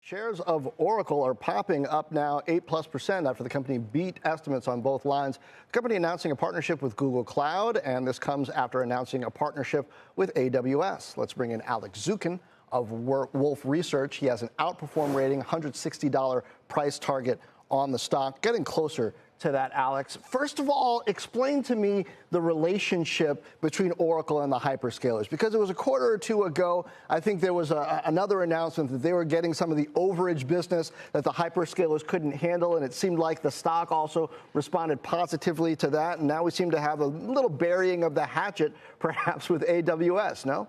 Shares of Oracle are popping up now 8+% after the company beat estimates on both lines. The company announcing a partnership with Google Cloud, and this comes after announcing a partnership with AWS. Let's bring in Alex Zukin of Wolfe Research. He has an outperform rating, $160 price target on the stock. Getting closer to that, Alex. First of all, explain to me the relationship between Oracle and the hyperscalers, because it was a quarter or two ago, I think there was another announcement that they were getting some of the overage business that the hyperscalers couldn't handle, and it seemed like the stock also responded positively to that, and now we seem to have a little burying of the hatchet, perhaps with AWS, no?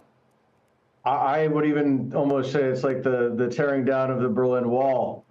I would even almost say it's like the tearing down of the Berlin Wall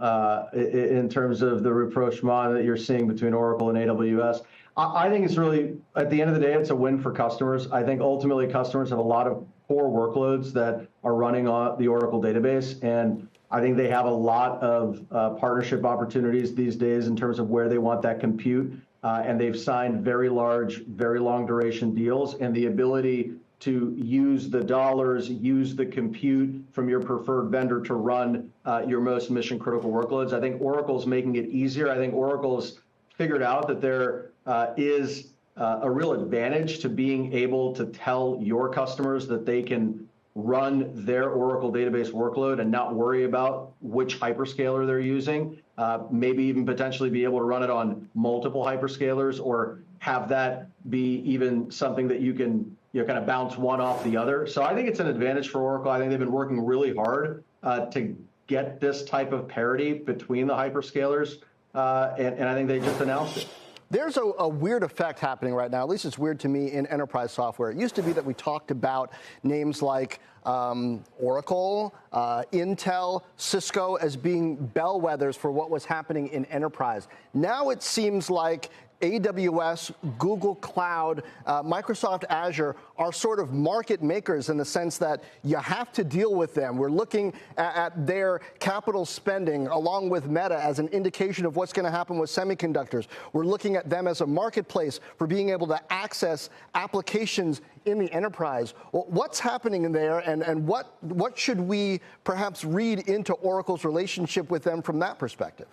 in terms of the rapprochement that you're seeing between Oracle and AWS. I think it's really, at the end of the day, it's a win for customers. I think ultimately customers have a lot of core workloads that are running on the Oracle database, and I think they have a lot of partnership opportunities these days in terms of where they want that compute, and they've signed very large, very long duration deals, and the ability to use the dollars, use the compute from your preferred vendor to run your most mission critical workloads. I think Oracle's making it easier. I think Oracle's figured out that there is a real advantage to being able to tell your customers that they can run their Oracle database workload and not worry about which hyperscaler they're using, maybe even potentially be able to run it on multiple hyperscalers or have that be even something that you can kind of bounce one off the other. So I think it's an advantage for Oracle. I think they've been working really hard to get this type of parity between the hyperscalers, and I think they just announced it. There's a weird effect happening right now, at least it's weird to me, in enterprise software. It used to be that we talked about names like Oracle, Intel, Cisco as being bellwethers for what was happening in enterprise. Now it seems like AWS, Google Cloud, Microsoft Azure are sort of market makers in the sense that you have to deal with them. We're looking at their capital spending along with Meta as an indication of what's going to happen with semiconductors. We're looking at them as a marketplace for being able to access applications in the enterprise. Well, what's happening in there, and what should we perhaps read into Oracle's relationship with them from that perspective?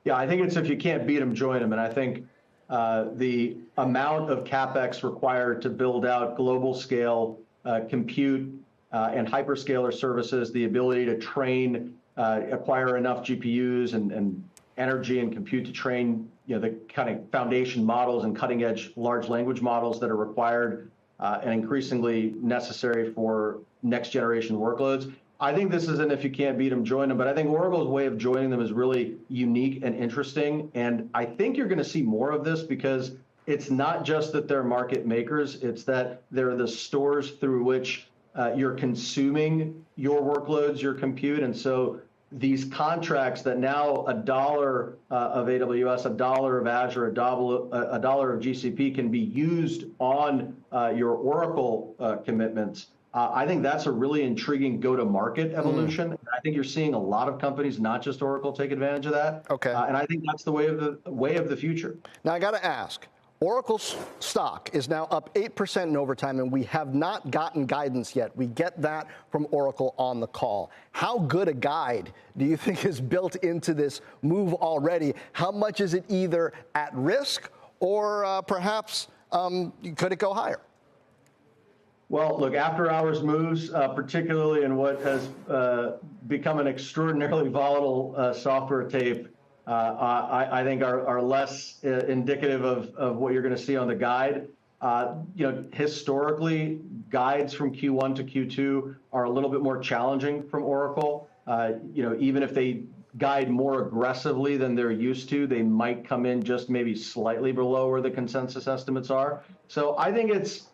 Yeah, I think it's if you can't beat them, join them. And I think the amount of CapEx required to build out global scale compute and hyperscaler services, the ability to train, acquire enough GPUs and energy and compute to train the kind of foundation models and cutting edge large language models that are required and increasingly necessary for next generation workloads. I think this isn't if you can't beat them, join them, but I think Oracle's way of joining them is really unique and interesting. And I think you're going to see more of this because it's not just that they're market makers, it's that they're the stores through which you're consuming your workloads, your compute. And so these contracts that now $1 of AWS, $1 of Azure, $1 of GCP can be used on your Oracle commitments. I think that's a really intriguing go-to-market evolution. I think you're seeing a lot of companies, not just Oracle, take advantage of that. Okay. And I think that's the way of the future. Now, I got to ask, Oracle's stock is now up 8% in overtime, and we have not gotten guidance yet. We get that from Oracle on the call. How good a guide do you think is built into this move already? How much is it either at risk or perhaps could it go higher? Well, look, after hours moves, particularly in what has become an extraordinarily volatile software tape, I think are less indicative of what you're going to see on the guide. Historically, guides from Q1 to Q2 are a little bit more challenging from Oracle. Even if they guide more aggressively than they're used to, they might come in just maybe slightly below where the consensus estimates are. So I think it's,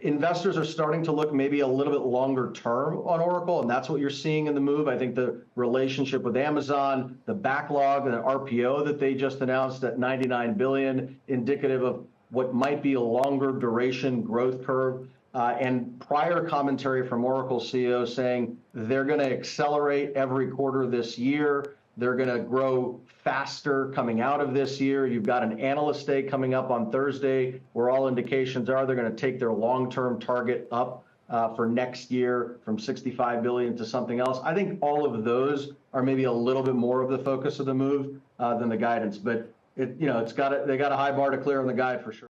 investors are starting to look maybe a little bit longer term on Oracle, and that's what you're seeing in the move. I think the relationship with Amazon, the backlog and the RPO that they just announced at $99 billion, indicative of what might be a longer duration growth curve, and prior commentary from Oracle CEO saying they're going to accelerate every quarter this year. They're going to grow faster coming out of this year. You've got an analyst day coming up on Thursday where all indications are they're going to take their long-term target up for next year from 65 billion to something else. I think all of those are maybe a little bit more of the focus of the move than the guidance. But they got a high bar to clear on the guide for sure.